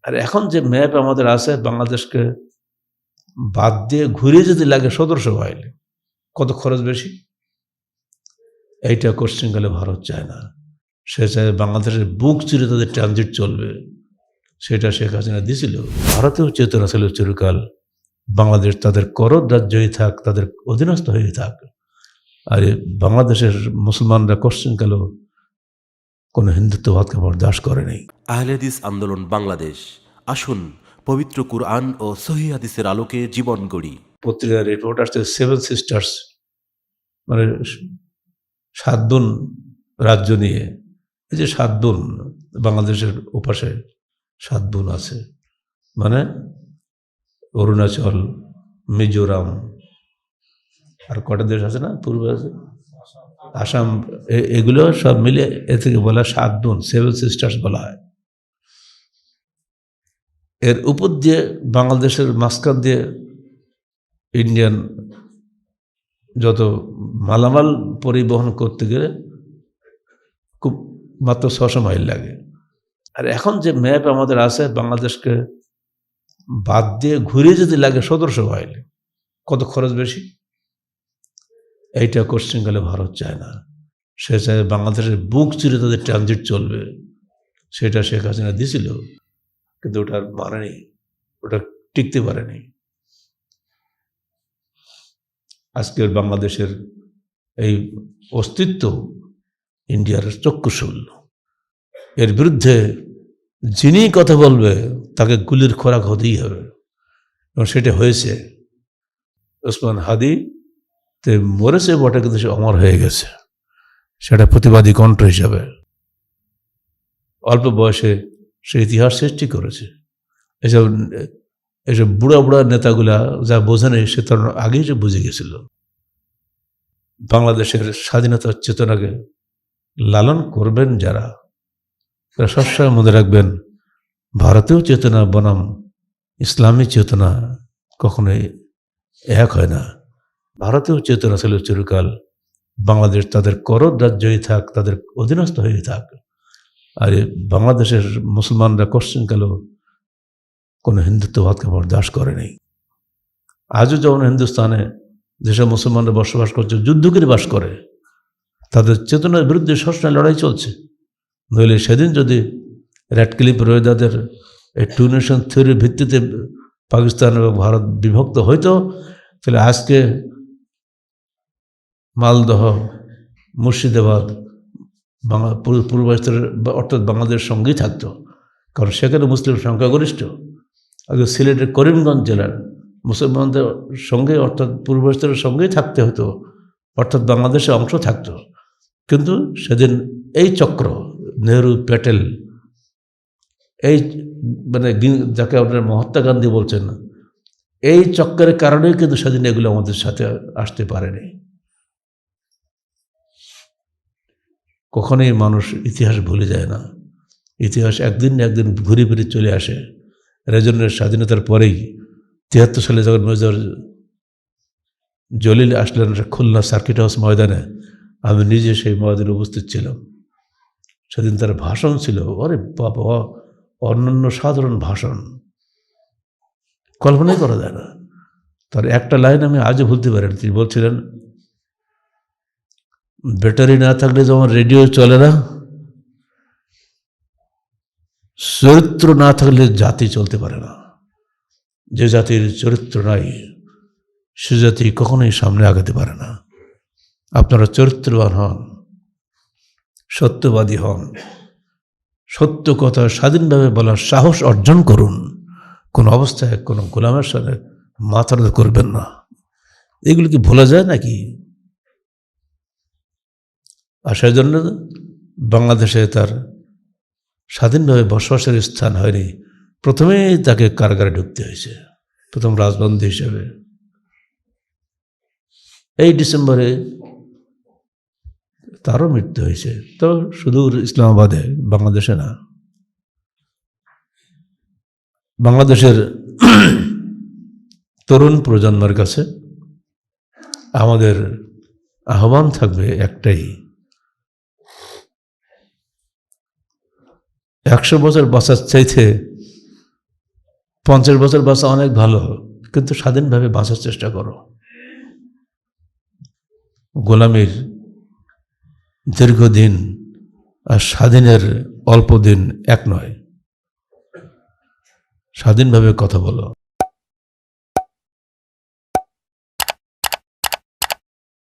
আর এখন যে ম্যাপ আমাদের আছে বাংলাদেশকে বাদ দিয়ে ঘুরে যদি লাগে ১৭০০ মাইল, কত খরচ বেশি? এইটা কোশ্চেনকালে ভারত চায় না। সে চায় বাংলাদেশের বুক চিরে তাদের ট্রানজিট চলবে, সেটা শেখ হাসিনা দিয়েছিল। ভারতেও চেতনা ছিল চিরকাল বাংলাদেশ তাদের করদ রাজ্যই থাক, তাদের অধীনস্থ হয়ে থাক। আর বাংলাদেশের মুসলমানরা কোশ্চেনকালেও কোনো হিন্দুত্ববাদকে বরদাস্ত করেনি। আহলে হাদিস আন্দোলন বাংলাদেশ, আসুন পবিত্র কুরআন ও সহিহ হাদিসের আলোকে জীবন গড়ি। পত্রিকার রিপোর্ট আসছে 7 সিস্টার্স, মানে 7 বোন রাজ্য নিয়ে। এই যে 7 বোন বাংলাদেশের ওপাশে 7 বোন আছে, মানে অরুণাচল, মিজোরাম, আর কটা দেশ আছে না পূর্বে আছে, আসাম, এগুলো সব মিলে এ থেকে বলা 7 বোন, 7 সিস্টার্স বলা হয়। এর উপর দিয়ে বাংলাদেশের মাঝখান দিয়ে ইন্ডিয়ান যত মালামাল পরিবহন করতে গেলে খুব মাত্র 600 মাইল লাগে। আর এখন যে ম্যাপ আমাদের আছে বাংলাদেশকে বাদ দিয়ে ঘুরে যদি লাগে ১৭০০ মাইল, কত খরচ বেশি? এইটা কোশ্চেনকালে ভারত চায় না। সে চায় বাংলাদেশের বুক চিরে তাদের ট্রানজিট চলবে, সেটা শেখ হাসিনা দিয়েছিল, কিন্তু ওটা মানেনি, ওটা টিকতে পারেনি। আজকের বাংলাদেশের এই অস্তিত্ব ইন্ডিয়ার চক্ষুশূল। এর বিরুদ্ধে যিনি কথা বলবে তাকে গুলির খোরাক হতেই হবে, এবং সেটা হয়েছে। ওসমান হাদি তে মরেছে বটে, কিন্তু সে অমর হয়ে গেছে, সেটা প্রতিবাদী কণ্ঠ হিসাবে। অল্প বয়সে সে ইতিহাস সৃষ্টি করেছে। এসব বুড়া বুড়া নেতাগুলা যা বোঝে নেই, সে তার আগেই যে বুঝে গেছিল। বাংলাদেশের স্বাধীনতার চেতনাকে লালন করবেন যারা, তারা সবসময় মনে রাখবেন ভারতীয় চেতনা বনাম ইসলামী চেতনা কখনোই এক হয় না। ভারতীয় চেতনা ছিল চিরকাল বাংলাদেশ তাদের করদ রাজ্যই থাক, তাদের অধীনস্থ হয়ে থাক। আর বাংলাদেশের মুসলমানরা কোশ্চেনকালেও কোনো হিন্দুত্ববাদকে বরদাস্ত করেনি। আজও যেমন হিন্দুস্তানে যেসব মুসলমানরা বসবাস করছে, যুদ্ধ করে বাস করে, তাদের চেতনার বিরুদ্ধে সবসময় লড়াই চলছে। নইলে সেদিন যদি র্যাডক্লিফ রোহিদাদের এই 2 নেশন থিওরির ভিত্তিতে পাকিস্তান এবং ভারত বিভক্ত হইতো, তাহলে আজকে মালদহ, মুর্শিদাবাদ পূর্বাঞ্চলের অর্থাৎ বাংলাদেশের সঙ্গেই থাকতো, কারণ সেখানে মুসলিম সংখ্যাগরিষ্ঠ। আগে সিলেটের করিমগঞ্জ জেলার মুসলমানদের সঙ্গে অর্থাৎ পূর্বাঞ্চলের সঙ্গেই থাকতে হতো, অর্থাৎ বাংলাদেশের অংশ থাকতো। কিন্তু সেদিন এই চক্র, নেহরু, প্যাটেল, এই মানে যাকে আপনার মহাত্মা গান্ধী বলছেন, এই চক্রের কারণেই কিন্তু সেদিন এগুলো আমাদের সাথে আসতে পারেনি। কখনোই মানুষ ইতিহাস ভুলে যায় না। ইতিহাস একদিন না একদিন ঘুরে ফিরে চলে আসে। রেজনের স্বাধীনতার পরেই ৭৩ সালে যখন মেজর জলিল আসলেন খুলনা সার্কিট হাউস ময়দানে, আমি নিজে সেই ময়দানে উপস্থিত ছিলাম। সেদিন তার ভাষণ ছিল, আরে বাবা, অন্যান্য সাধারণ ভাষণ, কল্পনাই করা যায় না। তার একটা লাইন আমি আজও ভুলতে পারি না। তিনি বলছিলেন, ব্যাটারি না থাকলে যেমন রেডিও চলে না, চরিত্র না থাকলে জাতি চলতে পারে না। যে জাতির চরিত্র নাই, সে জাতি কখনোই সামনে আগাতে পারে না। আপনারা চরিত্রবান হন, সত্যবাদী হন, সত্য কথা স্বাধীনভাবে বলার সাহস অর্জন করুন। কোন অবস্থায় কোনো গোলামের সাথে মাথা নত করবেন না। এগুলো কি ভোলা যায় নাকি? আর সেই জন্য বাংলাদেশে তার স্বাধীনভাবে বসবাসের স্থান হয়নি। প্রথমেই তাকে কারাগারে ঢুকতে হয়েছে, প্রথম রাজবন্দী হিসেবে। এই ডিসেম্বরে তারও মৃত্যু হয়েছে, তো সুদূর ইসলামাবাদে, বাংলাদেশে না। বাংলাদেশের তরুণ প্রজন্মের কাছে আমাদের আহ্বান থাকবে একটাই, 100 বছর বাঁচার চাইতে 50 বছর বাঁচা অনেক ভালো, কিন্তু স্বাধীনভাবে বাঁচার চেষ্টা করো। গোলামীর দীর্ঘদিন আর স্বাধীনের অল্প দিন এক নয়। স্বাধীনভাবে কথা বলো।